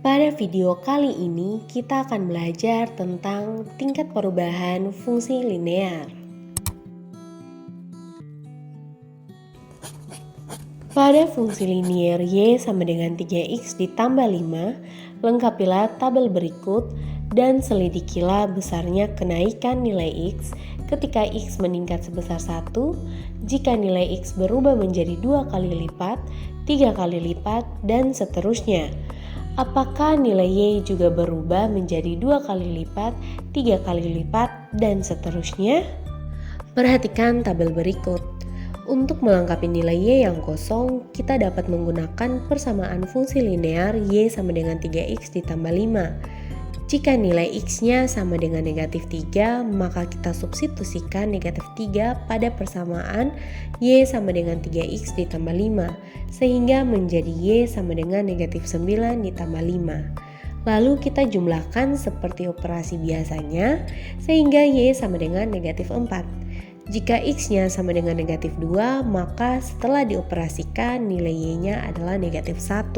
Pada video kali ini kita akan belajar tentang tingkat perubahan fungsi linear. Pada fungsi linear y sama dengan 3x ditambah 5, lengkapilah tabel berikut dan selidikilah besarnya kenaikan nilai x ketika x meningkat sebesar 1, jika nilai x berubah menjadi 2 kali lipat, 3 kali lipat, dan seterusnya. Apakah nilai y juga berubah menjadi 2 kali lipat, 3 kali lipat, dan seterusnya? Perhatikan tabel berikut. Untuk melengkapi nilai y yang kosong, kita dapat menggunakan persamaan fungsi linear y sama dengan 3x ditambah 5. Jika nilai x-nya sama dengan negatif 3, maka kita substitusikan negatif 3 pada persamaan y sama dengan 3x ditambah 5, sehingga menjadi y sama dengan negatif 9 ditambah 5. Lalu kita jumlahkan seperti operasi biasanya, sehingga y sama dengan negatif 4. Jika x-nya sama dengan negatif 2, maka setelah dioperasikan nilai y-nya adalah negatif 1.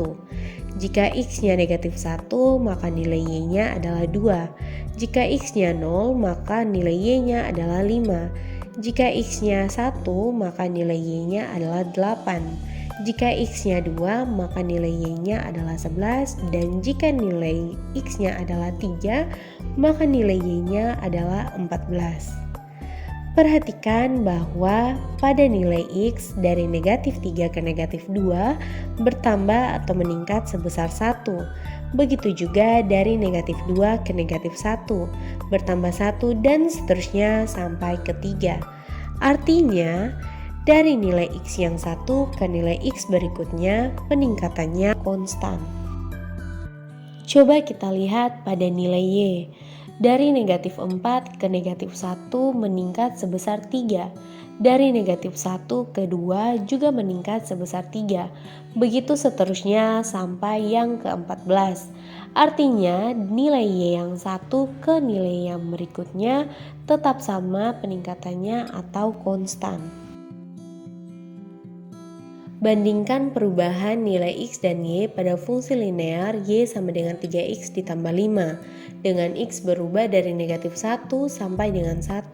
Jika x-nya negatif 1, maka nilai y-nya adalah 2. Jika x-nya 0, maka nilai y-nya adalah 5. Jika x-nya 1, maka nilai y-nya adalah 8. Jika x-nya 2, maka nilai y-nya adalah 11. Dan jika nilai x-nya adalah 3, maka nilai y-nya adalah 14. Perhatikan bahwa pada nilai x dari negatif 3 ke negatif 2 bertambah atau meningkat sebesar 1. Begitu juga dari negatif 2 ke negatif 1 bertambah 1 dan seterusnya sampai ke 3. Artinya dari nilai x yang 1 ke nilai x berikutnya peningkatannya konstan. Coba kita lihat pada nilai y. Dari negatif 4 ke negatif 1 meningkat sebesar 3. Dari negatif 1 ke 2 juga meningkat sebesar 3. Begitu seterusnya sampai yang ke-14. Artinya nilai y yang 1 ke nilai yang berikutnya tetap sama peningkatannya atau konstan. Bandingkan perubahan nilai x dan y pada fungsi linear y sama dengan 3x ditambah 5 dengan x berubah dari negatif 1 sampai dengan 1.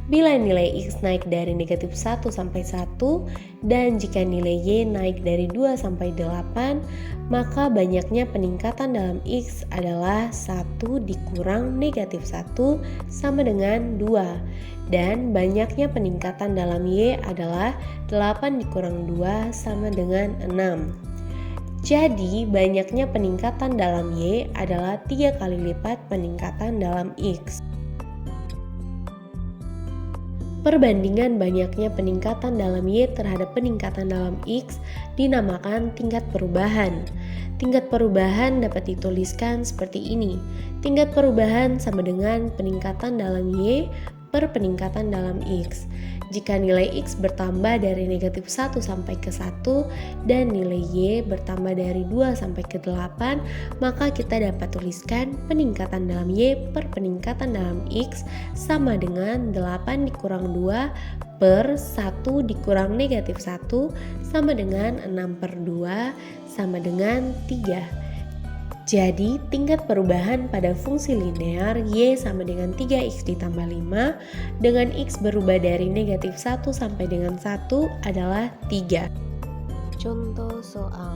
Bila nilai x naik dari negatif 1 sampai 1 dan jika nilai y naik dari 2 sampai 8, maka banyaknya peningkatan dalam x adalah 1 dikurang negatif 1 sama dengan 2. Dan banyaknya peningkatan dalam y adalah 8 dikurang 2 sama dengan 6. Jadi banyaknya peningkatan dalam y adalah 3 kali lipat peningkatan dalam x. Perbandingan banyaknya peningkatan dalam y terhadap peningkatan dalam x dinamakan tingkat perubahan. Tingkat perubahan dapat dituliskan seperti ini. Tingkat perubahan sama dengan peningkatan dalam y per peningkatan dalam x. Jika nilai x bertambah dari negatif 1 sampai ke 1 dan nilai y bertambah dari 2 sampai ke 8, maka kita dapat tuliskan peningkatan dalam y per peningkatan dalam x sama dengan 8 dikurang 2 per 1 dikurang negatif 1 sama dengan 6 per 2 sama dengan 3. Jadi, tingkat perubahan pada fungsi linear y sama dengan 3x ditambah 5 dengan x berubah dari negatif 1 sampai dengan 1 adalah 3. Contoh soal.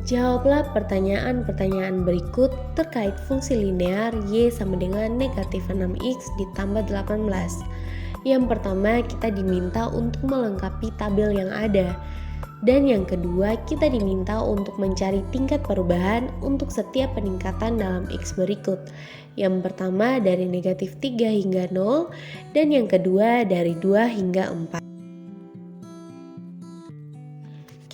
Jawablah pertanyaan-pertanyaan berikut terkait fungsi linear y sama dengan negatif 6x ditambah 18. Yang pertama, kita diminta untuk melengkapi tabel yang ada. Dan yang kedua, kita diminta untuk mencari tingkat perubahan untuk setiap peningkatan dalam x berikut. Yang pertama dari negatif 3 hingga 0, dan yang kedua dari 2 hingga 4.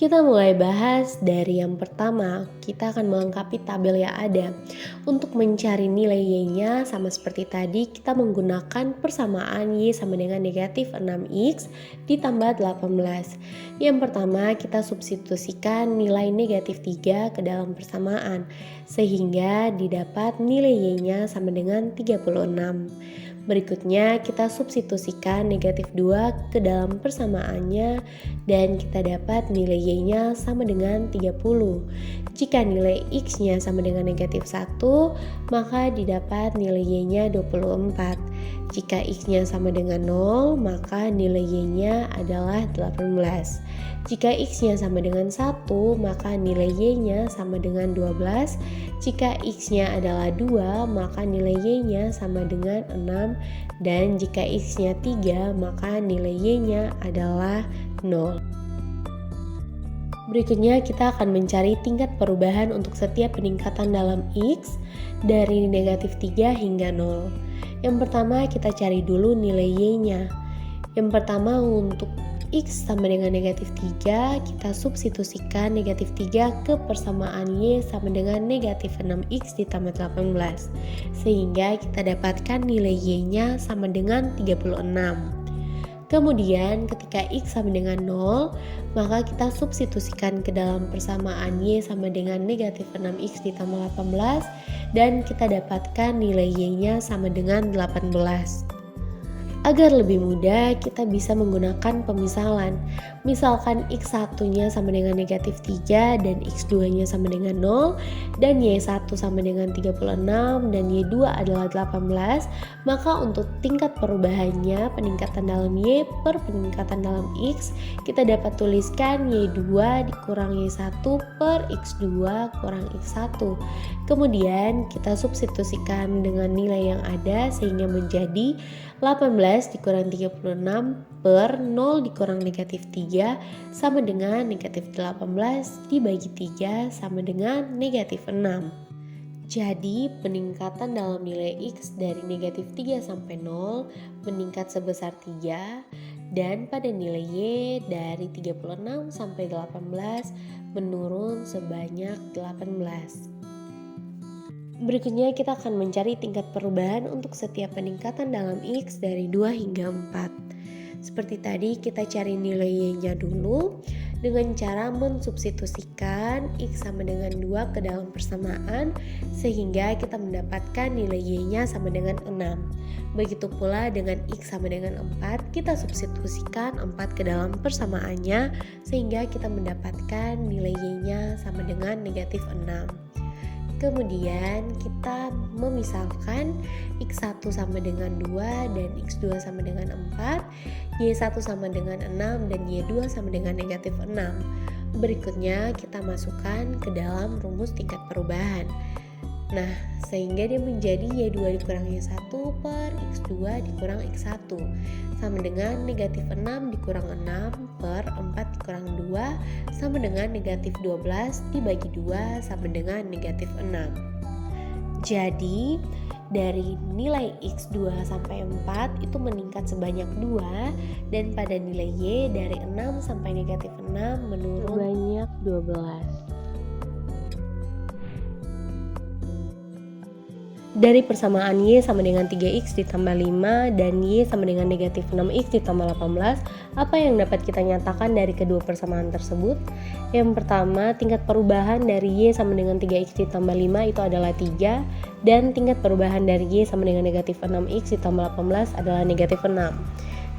Kita mulai bahas dari yang pertama, kita akan melengkapi tabel yang ada. Untuk mencari nilai y-nya sama seperti tadi, kita menggunakan persamaan y sama dengan negatif 6x ditambah 18. Yang pertama, kita substitusikan nilai negatif 3 ke dalam persamaan, sehingga didapat nilai y-nya sama dengan 36. Berikutnya kita substitusikan negatif 2 ke dalam persamaannya dan kita dapat nilai Y-nya sama dengan 30. Jika nilai X-nya sama dengan negatif 1, maka didapat nilai Y-nya 24. Jika X-nya sama dengan 0, maka nilai Y-nya adalah 18. Jika X-nya sama dengan 1, maka nilai Y-nya sama dengan 12. Jika X-nya adalah 2, maka nilai Y-nya sama dengan 6. Dan jika X-nya 3, maka nilai Y-nya adalah 0. Berikutnya kita akan mencari tingkat perubahan untuk setiap peningkatan dalam X dari negatif 3 hingga 0. Yang pertama kita cari dulu nilai Y-nya. Yang pertama untuk X sama dengan negatif 3, kita substitusikan negatif 3 ke persamaan Y sama dengan negatif 6X ditambah 18. Sehingga kita dapatkan nilai Y-nya sama dengan 36. Kemudian ketika X sama dengan 0, maka kita substitusikan ke dalam persamaan Y sama dengan negatif 6X ditambah 18 dan kita dapatkan nilai Y-nya sama dengan 18. Agar lebih mudah, kita bisa menggunakan pemisalan. Misalkan X1-nya sama dengan negatif 3 dan X2-nya sama dengan 0 dan Y1 sama dengan 36 dan Y2 adalah 18, maka untuk tingkat perubahannya peningkatan dalam Y per peningkatan dalam X, kita dapat tuliskan Y2 dikurang Y1 per X2 kurang X1. Kemudian kita substitusikan dengan nilai yang ada sehingga menjadi 18 dikurang 36 per 0 dikurang negatif 3 sama dengan negatif 18 dibagi 3 sama dengan negatif 6. Jadi peningkatan dalam nilai X dari negatif 3 sampai 0 meningkat sebesar 3 dan pada nilai Y dari 36 sampai 18 menurun sebanyak 18. Berikutnya kita akan mencari tingkat perubahan untuk setiap peningkatan dalam X dari 2 hingga 4. Seperti tadi kita cari nilai Y-nya dulu dengan cara mensubstitusikan X sama dengan 2 ke dalam persamaan sehingga kita mendapatkan nilai Y-nya sama dengan 6. Begitu pula dengan X sama dengan 4, kita substitusikan 4 ke dalam persamaannya sehingga kita mendapatkan nilai Y-nya sama dengan negatif 6. Kemudian kita memisalkan X1 sama dengan 2 dan X2 sama dengan 4, Y1 sama dengan 6 dan Y2 sama dengan negatif 6. Berikutnya kita masukkan ke dalam rumus tingkat perubahan. Nah, sehingga dia menjadi Y2 dikurang Y1 per X2 dikurang X1 sama dengan negatif 6 dikurang 6 per 4 dikurang 2 sama dengan negatif 12 dibagi 2 sama dengan negatif 6. Jadi dari nilai X2 sampai 4 itu meningkat sebanyak 2 dan pada nilai Y dari 6 sampai negatif 6 menurun sebanyak 12. Dari persamaan Y sama dengan 3X ditambah 5 dan Y sama dengan negatif 6X ditambah 18, apa yang dapat kita nyatakan dari kedua persamaan tersebut? Yang pertama, tingkat perubahan dari Y sama dengan 3X ditambah 5 itu adalah 3 dan tingkat perubahan dari Y sama dengan negatif 6X ditambah 18 adalah negatif 6.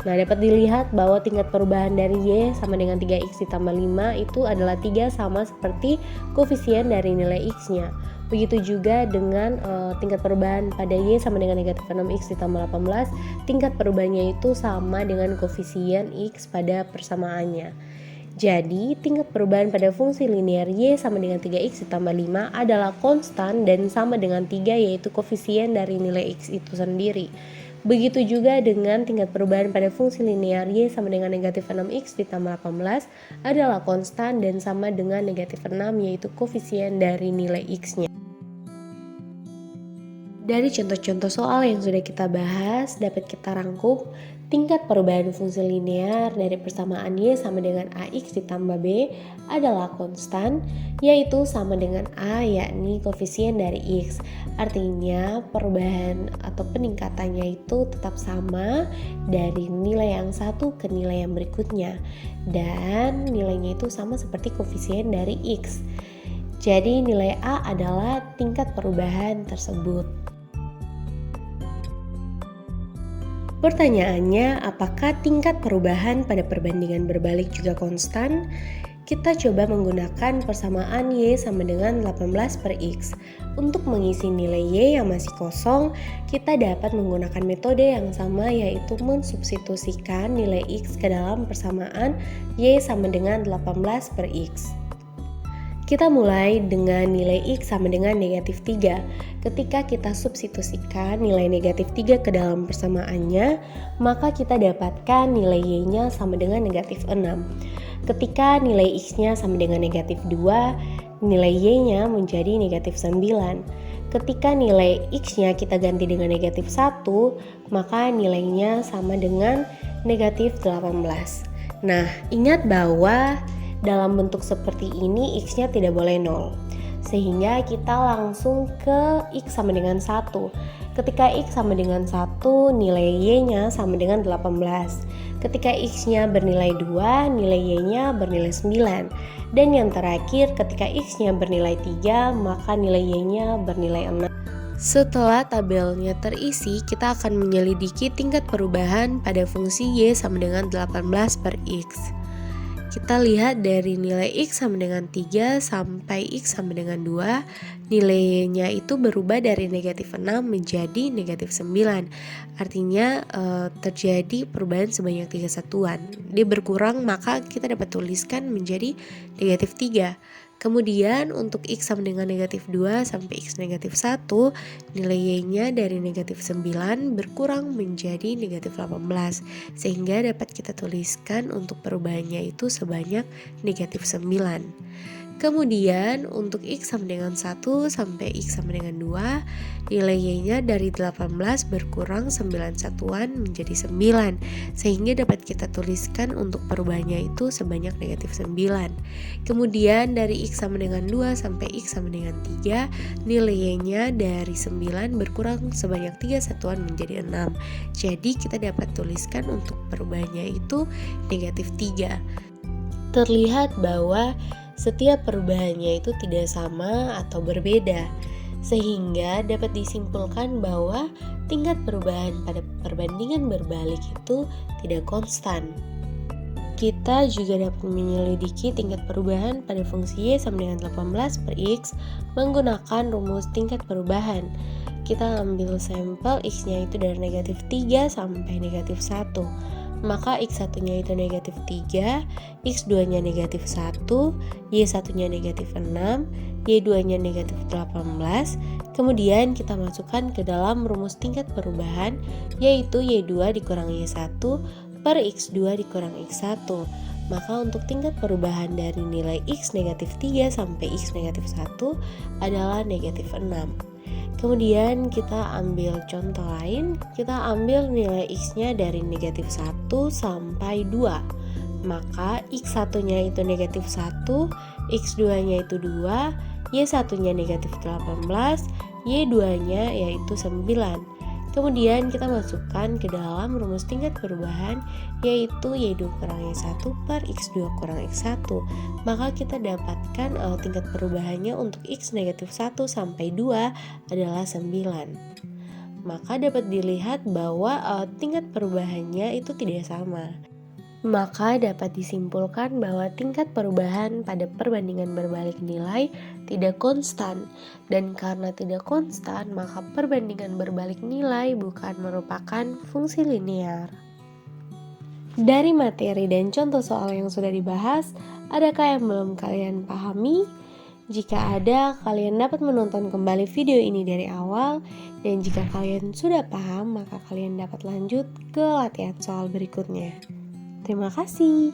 Nah, dapat dilihat bahwa tingkat perubahan dari Y sama dengan 3X ditambah 5 itu adalah 3 sama seperti koefisien dari nilai X-nya. Begitu juga dengan tingkat perubahan pada Y sama dengan negatif 6X ditambah 18, tingkat perubahannya itu sama dengan koefisien X pada persamaannya. Jadi, tingkat perubahan pada fungsi linear Y sama dengan 3X ditambah 5 adalah konstan dan sama dengan 3 yaitu koefisien dari nilai X itu sendiri. Begitu juga dengan tingkat perubahan pada fungsi linear Y sama dengan negatif 6X ditambah 18 adalah konstan dan sama dengan negatif 6 yaitu koefisien dari nilai X-nya. Dari contoh-contoh soal yang sudah kita bahas, dapat kita rangkum tingkat perubahan fungsi linear dari persamaan Y sama dengan AX ditambah B adalah konstan, yaitu sama dengan A yakni koefisien dari X. Artinya perubahan atau peningkatannya itu tetap sama dari nilai yang satu ke nilai yang berikutnya. Dan nilainya itu sama seperti koefisien dari X. Jadi nilai A adalah tingkat perubahan tersebut. Pertanyaannya, apakah tingkat perubahan pada perbandingan berbalik juga konstan? Kita coba menggunakan persamaan Y sama dengan 18 per X. Untuk mengisi nilai Y yang masih kosong, kita dapat menggunakan metode yang sama, yaitu mensubstitusikan nilai X ke dalam persamaan Y sama dengan 18 per X. Kita mulai dengan nilai X sama dengan negatif 3. Ketika kita substitusikan nilai negatif 3 ke dalam persamaannya, maka kita dapatkan nilai Y-nya sama dengan negatif 6. Ketika nilai X-nya sama dengan negatif 2, nilai Y-nya menjadi negatif 9. Ketika nilai X-nya kita ganti dengan negatif 1, maka nilainya sama dengan negatif 18. Nah, ingat bahwa dalam bentuk seperti ini X-nya tidak boleh 0. Sehingga kita langsung ke X sama dengan 1. Ketika X sama dengan 1, nilai Y-nya sama dengan 18. Ketika X-nya bernilai 2, nilai Y-nya bernilai 9. Dan yang terakhir, ketika X-nya bernilai 3, maka nilai Y-nya bernilai 6. Setelah tabelnya terisi, kita akan menyelidiki tingkat perubahan pada fungsi Y sama dengan 18 per X. Kita lihat dari nilai X sama dengan 3 sampai X sama dengan 2, nilainya itu berubah dari negatif 6 menjadi negatif 9. Artinya terjadi perubahan sebanyak 3 satuan. Dia berkurang, maka kita dapat tuliskan menjadi negatif 3. Kemudian untuk X sama dengan negatif 2 sampai X negatif 1, nilai Y-nya dari negatif 9 berkurang menjadi negatif 18. Sehingga dapat kita tuliskan untuk perubahannya itu sebanyak negatif 9. Kemudian untuk X sama dengan 1 sampai X sama dengan 2, nilai Y-nya dari 18 berkurang 9 satuan menjadi 9. Sehingga dapat kita tuliskan untuk perubahannya itu sebanyak negatif 9. Kemudian dari X sama dengan 2 sampai X sama dengan 3, nilai Y-nya dari 9 berkurang sebanyak 3 satuan menjadi 6. Jadi kita dapat tuliskan untuk perubahannya itu negatif 3. Terlihat bahwa setiap perubahannya itu tidak sama atau berbeda, sehingga dapat disimpulkan bahwa tingkat perubahan pada perbandingan berbalik itu tidak konstan. Kita juga dapat menyelidiki tingkat perubahan pada fungsi Y sama dengan 18 per X menggunakan rumus tingkat perubahan. Kita ambil sampel X-nya itu dari negatif 3 sampai negatif 1. Maka X1-nya itu negatif 3, X2-nya negatif 1, Y1-nya negatif 6, Y2-nya negatif 18. Kemudian kita masukkan ke dalam rumus tingkat perubahan, yaitu Y2 dikurang Y1 per X2 dikurang X1. Maka untuk tingkat perubahan dari nilai X negatif 3 sampai X negatif 1 adalah negatif 6. Kemudian kita ambil contoh lain, kita ambil nilai X-nya dari negatif 1 sampai 2. Maka X1-nya itu negatif 1, X2-nya itu 2, Y1-nya negatif 18, Y2-nya yaitu 9. Kemudian kita masukkan ke dalam rumus tingkat perubahan, yaitu Y2 kurang Y1 per X2 kurang X1. Maka kita dapatkan tingkat perubahannya untuk X negatif 1 sampai 2 adalah 9. Maka dapat dilihat bahwa tingkat perubahannya itu tidak sama. Maka dapat disimpulkan bahwa tingkat perubahan pada perbandingan berbalik nilai tidak konstan, dan karena tidak konstan maka perbandingan berbalik nilai bukan merupakan fungsi linear. Dari materi dan contoh soal yang sudah dibahas, adakah yang belum kalian pahami? Jika ada, kalian dapat menonton kembali video ini dari awal, dan jika kalian sudah paham maka kalian dapat lanjut ke latihan soal berikutnya. Terima kasih.